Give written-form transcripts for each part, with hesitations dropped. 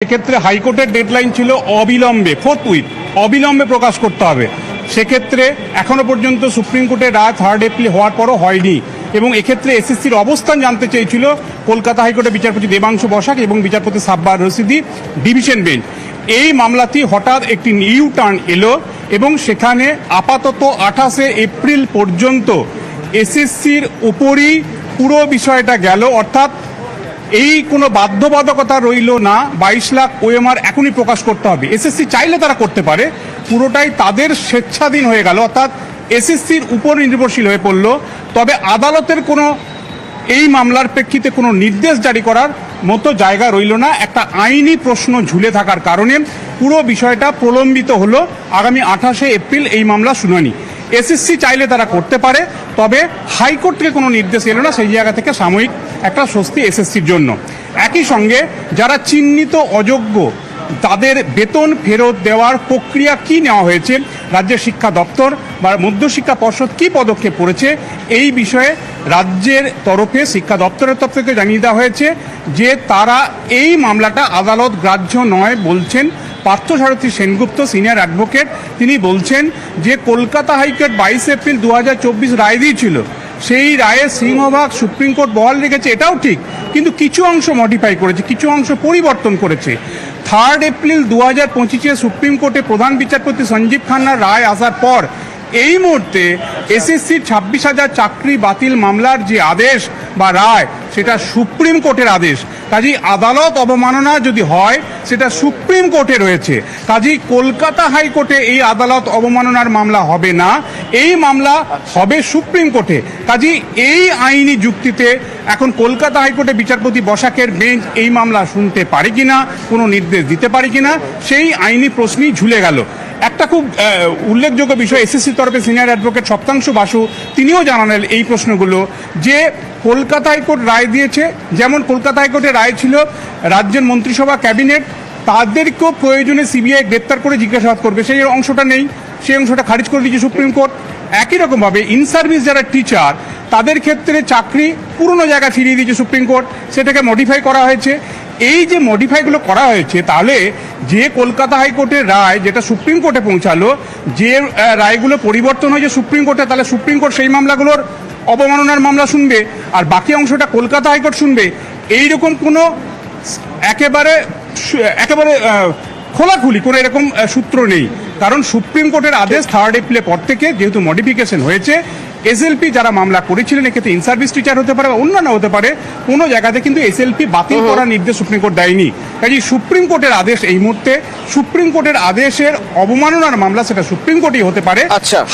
সেক্ষেত্রে হাইকোর্টের ডেডলাইন ছিল অবিলম্বে, ফোর্থউইথ অবিলম্বে প্রকাশ করতে হবে। সেক্ষেত্রে এখনো পর্যন্ত সুপ্রিম কোর্টের রায় 3 এপ্রিল হওয়ার পরও হয়নি, এবং এক্ষেত্রে এসএসসির অবস্থান জানতে চেয়েছিল কলকাতা হাইকোর্টের বিচারপতি দেবাংশু বসাক এবং বিচারপতি সাব্বার রশিদি ডিভিশন বেঞ্চ। এই মামলাটি হঠাৎ একটি নিউ টার্ন এলো এবং সেখানে আপাতত 28 এপ্রিল পর্যন্ত এসএসসির উপরই পুরো বিষয়টা গেল, অর্থাৎ এই কোনো বাধ্যবাধকতা রইল না 22 লাখ ওএমআর এখনই প্রকাশ করতে হবে। এসএসসি চাইলে তারা করতে পারে, পুরোটাই তাদের স্বেচ্ছাধীন হয়ে গেল, অর্থাৎ এসএসসির উপর নির্ভরশীল হয়ে পড়ল। তবে আদালতের কোনো এই মামলার প্রেক্ষিতে কোনো নির্দেশ জারি করার মতো জায়গা রইল না। একটা আইনি প্রশ্ন ঝুলে থাকার কারণে পুরো বিষয়টা প্রলম্বিত হলো আগামী 28 এপ্রিল এই মামলা শুনানি। এসএসসি চাইলে তারা করতে পারে, তবে হাইকোর্ট থেকে কোনো নির্দেশ এলো না, সেই জায়গা থেকে সাময়িক একটা স্বস্তি এসএসসির জন্য। একই সঙ্গে যারা চিহ্নিত অযোগ্য তাদের বেতন ফেরত দেওয়ার প্রক্রিয়া কি নেওয়া হয়েছে, রাজ্যের শিক্ষা দপ্তর বা মধ্যশিক্ষা পর্ষদ কি পদক্ষেপ করেছে, এই বিষয়ে রাজ্যের তরফে শিক্ষা দপ্তরের তরফ থেকে জানিয়ে দেওয়া হয়েছে যে তারা এই মামলাটা আদালত গ্রাহ্য নয় বলছেন। পার্থসারথী সেনগুপ্ত সিনিয়র অ্যাডভোকেট তিনি বলছেন যে কলকাতা হাইকোর্ট 22 এপ্রিল 2024 রায় দিয়েছিল, সেই রায়ে সিংহভাগ সুপ্রিম কোর্ট বহাল রেখেছে, এটাও ঠিক, কিন্তু কিছু অংশ মডিফাই করেছে, কিছু অংশ পরিবর্তন করেছে। 3 এপ্রিল 2025 সুপ্রিম কোর্টে প্রধান বিচারপতি সঞ্জীব খান্নার রায় আসার পর এই মুহূর্তে এসএসসির 26,000 চাকরি বাতিল মামলার যে আদেশ বা রায়, সেটা সুপ্রিম কোর্টের আদেশ। কাজেই আদালত অবমাননা যদি হয় সেটা সুপ্রিম কোর্টে রয়েছে, কাজেই কলকাতা হাইকোর্টে এই আদালত অবমাননার মামলা হবে না, এই মামলা হবে সুপ্রিম কোর্টে। কাজেই এই আইনি যুক্তিতে এখন কলকাতা হাইকোর্টে বিচারপতি বসাকের বেঞ্চ এই মামলা শুনতে পারে কিনা, কোনো নির্দেশ দিতে পারে কিনা, সেই আইনি প্রশ্নই ঝুলে গেল। একটা খুব উল্লেখযোগ্য বিষয়, এসএসসির তরফে সিনিয়র অ্যাডভোকেট সপ্তাংশু বাসু তিনিও জানালেন এই প্রশ্নগুলো, যে কলকাতা হাইকোর্ট রায় দিয়েছে, যেমন কলকাতা হাইকোর্টের রায় ছিল রাজ্যের মন্ত্রিসভা ক্যাবিনেট তাদেরকেও প্রয়োজনে সিবিআই গ্রেপ্তার করে জিজ্ঞাসাবাদ করবে, সেই অংশটা নেই, সেই অংশটা খারিজ করে দিয়েছে সুপ্রিম কোর্ট। একই রকমভাবে ইন সার্ভিস যারা টিচার তাদের ক্ষেত্রে চাকরি পুরনো জায়গা ফিরিয়ে দিয়েছে সুপ্রিম কোর্ট, সেটাকে মডিফাই করা হয়েছে। এই যে মডিফাইগুলো করা হয়েছে, তাহলে যে কলকাতা হাইকোর্টের রায় যেটা সুপ্রিম কোর্টে পৌঁছালো, যে রায়গুলো পরিবর্তন হয়েছে সুপ্রিম কোর্টে, তাহলে সুপ্রিম কোর্ট সেই মামলাগুলোর অবমাননার মামলা শুনবে আর বাকি অংশটা কলকাতা হাইকোর্ট শুনবে, এইরকম কোনো একেবারে খোলাখুলি কোনো এরকম সূত্র নেই। কারণ সুপ্রিম কোর্টের আদেশ 3 এপ্রিলের পর থেকে যেহেতু মডিফিকেশন হয়েছে, এসএলপি যারা মামলা করেছিলেন এক্ষেত্রে ইন সার্ভিস টিচার হতে পারে বা অন্যান্য হতে পারে, কোনো জায়গাতে কিন্তু এসএলপি বাতিল করার নির্দেশ সুপ্রিম কোর্ট দেয়নি। কাজেই সুপ্রিম কোর্টের আদেশ এই মুহূর্তে, সুপ্রিম কোর্টের আদেশের অবমাননার মামলা সেটা সুপ্রিম কোর্টেই হতে পারে,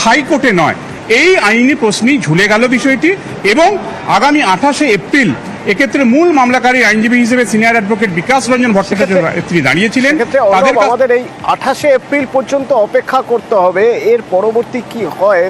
হাইকোর্টে নয়। এই আইনি প্রশ্নেই ঝুলে গেল বিষয়টি, এবং আগামী 28 এপ্রিল এক্ষেত্রে মূল মামলাকারী আইনজীবী হিসেবে সিনিয়র অ্যাডভোকেট বিকাশ রঞ্জন ভট্টাচার্য তিনি দাঁড়িয়েছিলেন। আমাদের এই 28 এপ্রিল পর্যন্ত অপেক্ষা করতে হবে, এর পরবর্তী কি হয়